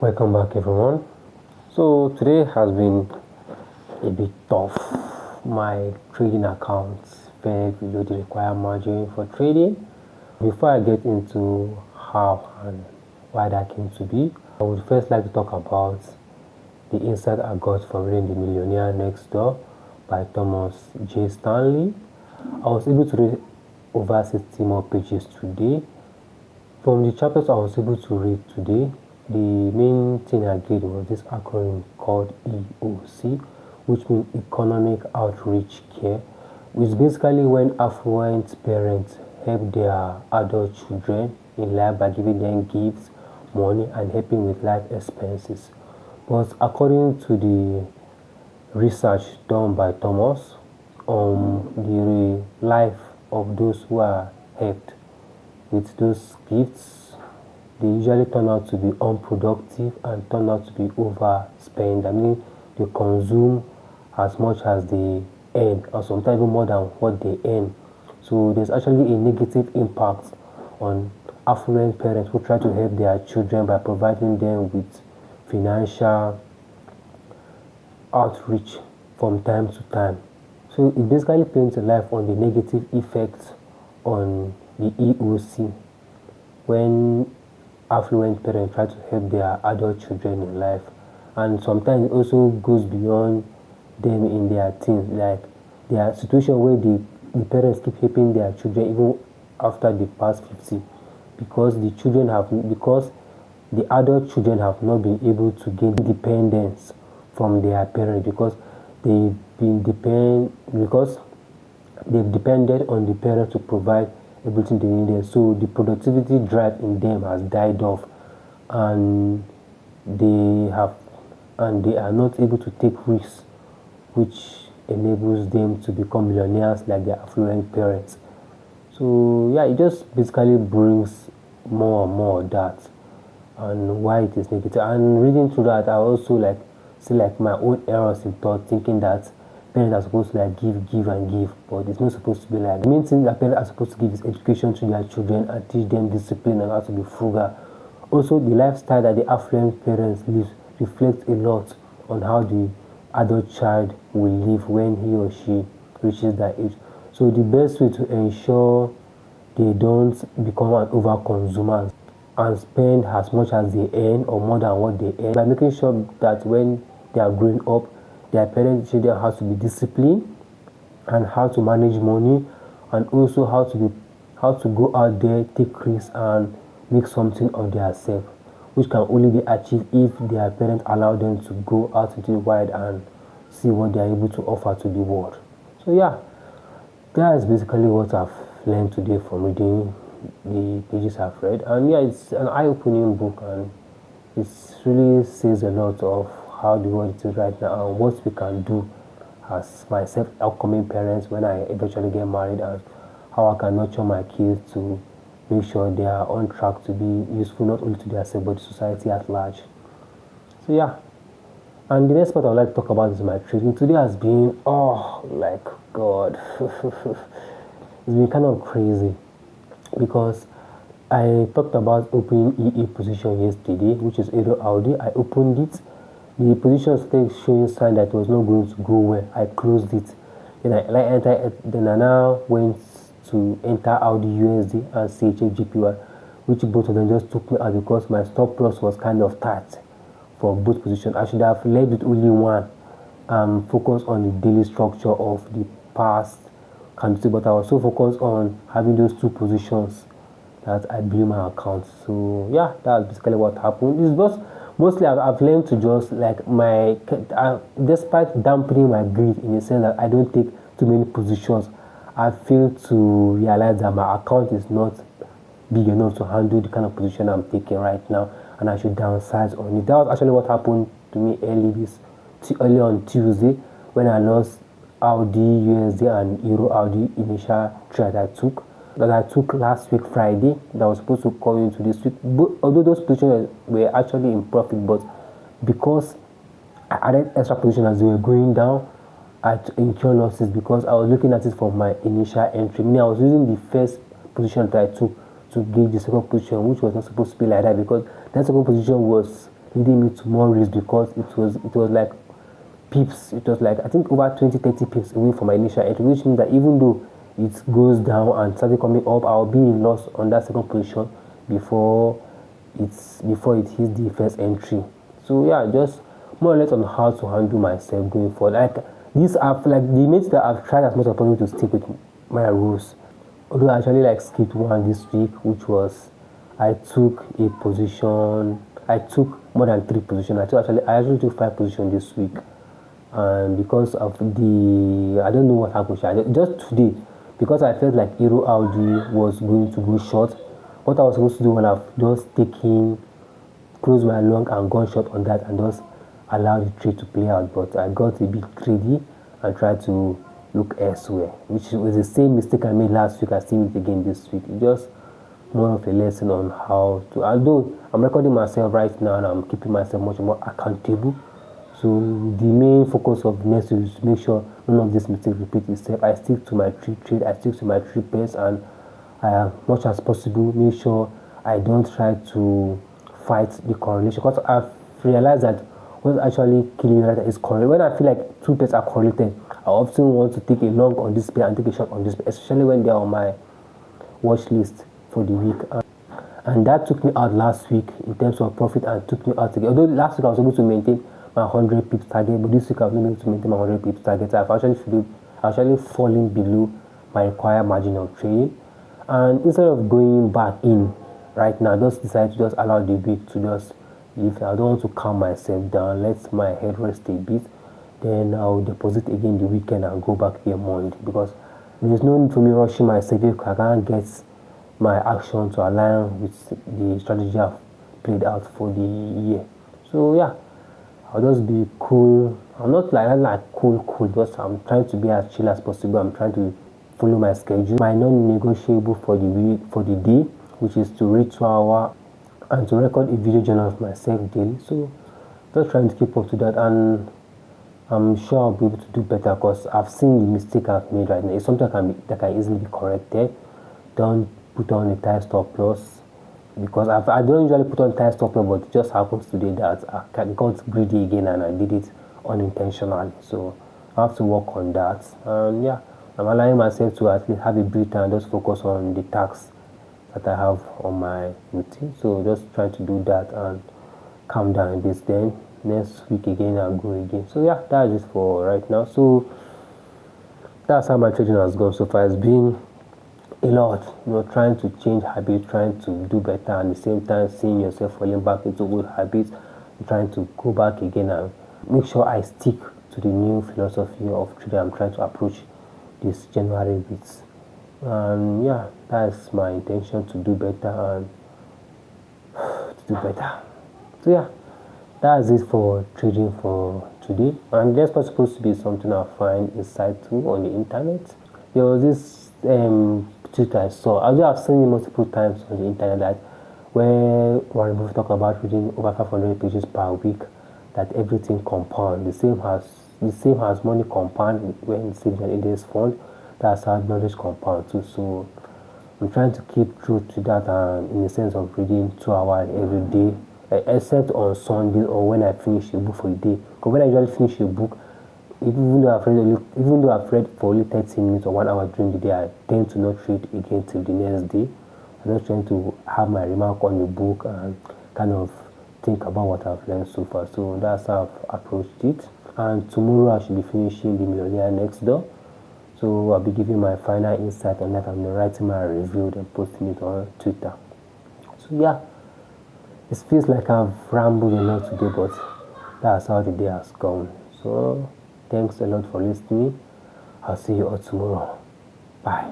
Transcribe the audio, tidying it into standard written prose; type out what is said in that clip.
Welcome back, everyone. So today has been a bit tough. My trading accounts fell below the required margin for trading. Before I get into how and why that came to be, I would first like to talk about the insight I got from reading The Millionaire Next Door by Thomas J. Stanley. I was able to read over 60 more pages today. From the chapters I was able to read today, the main thing I did was this acronym called EOC, which means Economic Outreach Care, which is basically when affluent parents help their adult children in life by giving them gifts, money, and helping with life expenses. But according to the research done by Thomas on the life of those who are helped with those gifts, they usually turn out to be unproductive and turn out to be overspent. I mean, they consume as much as they earn, or sometimes even more than what they earn. So there's actually a negative impact on affluent parents who try to help their children by providing them with financial outreach from time to time. So it basically paints a life on the negative effects on the EOC when affluent parents try to help their adult children in life, and sometimes it also goes beyond them in their teens, like their situation where the parents keep helping their children even after they pass 50 because the adult children have not been able to gain independence from their parents because they've depended on the parents to provide everything they needed. So the productivity drive in them has died off, and they are not able to take risks, which enables them to become millionaires like their affluent parents. So yeah, it just basically brings more and more of that and why it is negative. And reading through that, I also see my own errors in thought, thinking that parents are supposed to give and give, but it's not supposed to be like that. The main thing that parents are supposed to give is education to their children and teach them discipline and how to be frugal. Also, the lifestyle that the affluent parents live reflects a lot on how the adult child will live when he or she reaches that age. So the best way to ensure they don't become an over-consumer and spend as much as they earn or more than what they earn by making sure that when they are growing up, their parents teach them how to be disciplined and how to manage money, and also how to go out there, take risks, and make something of themselves, which can only be achieved if their parents allow them to go out into the world and see what they are able to offer to the world. So yeah, that is basically what I've learned today from reading the pages I've read. And yeah, it's an eye-opening book, and it really says a lot of how the world is right now and what we can do as myself upcoming parents when I eventually get married, and how I can nurture my kids to make sure they are on track to be useful not only to themselves but to society at large. So yeah, and the next part I'd like to talk about is my trading. Today has been, oh, like God, it's been kind of crazy because I talked about opening EA position yesterday, which is Euro Audi. I opened it. The position started showing sign that it was not going to go well. I closed it. Then I now went to enter Audi USD and CHF which both of them just took me out because my stop loss was kind of tight for both positions. I should have led with only one, focus on the daily structure of the past candlestick, but I was so focused on having those two positions that I blew my account. So yeah, that's basically what happened. It's just mostly I've learned to just despite dampening my greed in the sense that I don't take too many positions, I fail to realize that my account is not big enough to handle the kind of position I'm taking right now, and I should downsize on it. That was actually what happened to me early on Tuesday when I lost Audi USD and Euro Audi initial trade that I took last week Friday that was supposed to come into this week. But although those positions were actually in profit, but because I added extra position as they were going down, I incurred losses because I was looking at it from my initial entry. Meaning I was using the first position that I took to gauge the second position, which was not supposed to be like that because that second position was leading me to more risks because it was like pips. It was like I think over 20-30 pips away from my initial entry, which means that even though it goes down and started coming up, I'll be in loss on that second position before it hits the first entry. So yeah, just more or less on how to handle myself going forward. Like these are like the mates that I've tried as much as possible to stick with my rules. Although I actually like skipped one this week, which was I took a position. I took more than 3 positions. I actually took 5 positions this week, and because of the I don't know what happened. Just today, because I felt like Hero Audi was going to go short. What I was supposed to do when I've just taken close my long and gone short on that and just allow the trade to play out. But I got a bit greedy and tried to look elsewhere, which was the same mistake I made last week. I still made it again this week. It's just more of a lesson on how to. Although I'm recording myself right now and I'm keeping myself much more accountable. So the main focus of next week is to make sure none of this mistake repeat itself. I stick to my trade, I stick to my 3 pairs, and as much as possible make sure I don't try to fight the correlation, because I've realized that what's actually killing me is correlation. When I feel like 2 pairs are correlated, I often want to take a long on this pair and take a short on this pair, especially when they're on my watch list for the week. And that took me out last week in terms of profit and took me out again. Although last week I was able to maintain my 100 pips target, but this week I was not able to maintain my 100 pips target. I've actually fallen below my required margin of trading. And instead of going back in right now, I just decided to just allow the week to just leave. I don't want to calm myself down, let my head rest a bit. Then I'll deposit again the weekend and go back here Monday, because there's no need for me rushing myself if I can't get my action to align with the strategy I've played out for the year. So yeah, I'll just be cool. I'm not like cool, just I'm trying to be as chill as possible. I'm trying to follow my schedule. My non-negotiable for the week, for the day, which is to read 2 hours and to record a video journal of myself daily. So just trying to keep up to that, and I'm sure I'll be able to do better because I've seen the mistake I've made right now. It's something that can easily be corrected. Don't put on a tight stop loss, because I don't usually put on tight stop loss, but it just happens today that I got greedy again and I did it unintentionally. So I have to work on that. And yeah, I'm allowing myself to at least have a breather and just focus on the tasks that I have on my routine. So just trying to do that and calm down a bit. Then next week again I'll go again. So yeah, that's it for right now. So that's how my trading has gone so far. It's been a lot, trying to change habits, trying to do better, and at the same time seeing yourself falling back into old habits, trying to go back again and make sure I stick to the new philosophy of trading I'm trying to approach this January with. And yeah, that's my intention, to do better and to do better. So yeah, that's it for trading for today. And that's not supposed to be something I find insightful on the internet. There was this tweet I saw. I've seen it multiple times on the internet, that where Warren Buffett talk about reading over 500 pages per week, that everything compound. The same as money compound when it's in an index fund. That's how knowledge compound too. So I'm trying to keep true to that, in the sense of reading 2 hours every day, except on Sunday or when I finish a book for the day. Because when I usually finish a book, even though I've read for only 30 minutes or 1 hour during the day, I tend to not read again till the next day. I'm just trying to have my remark on the book and kind of think about what I've learned so far. So that's how I've approached it. And tomorrow I should be finishing The Millionaire Next Door. So I'll be giving my final insight on that. I'm writing my review and posting it on Twitter. So yeah, it feels like I've rambled a lot today, but that's how the day has gone. So thanks a lot for listening. I'll see you all tomorrow. Bye.